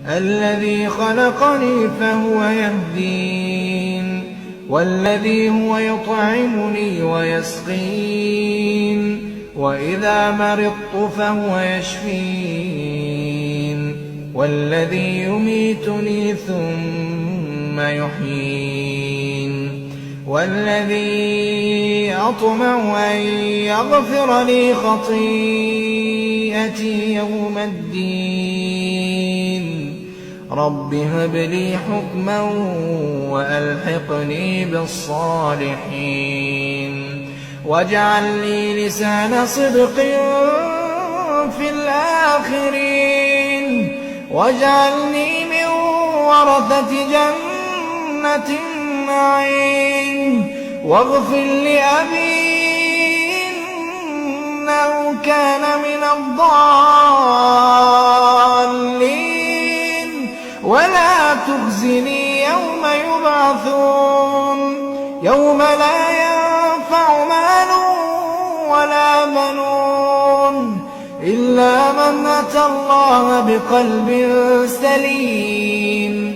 الذي خلقني فهو يهدين والذي هو يطعمني ويسقين وإذا مرضت فهو يشفين والذي يميتني ثم يحيين والذي أطمع أن يغفر لي خطيئتي يوم الدين رب هب لي حكما وألحقني بالصالحين واجعل لي لسان صدق في الآخرين واجعلني من ورثة جنة النعيم واغفر لأبي إنه كان من الضالين ولا تخزني يوم يبعثون يوم لا ينفع مال ولا بنون إلا من أتى الله بقلب سليم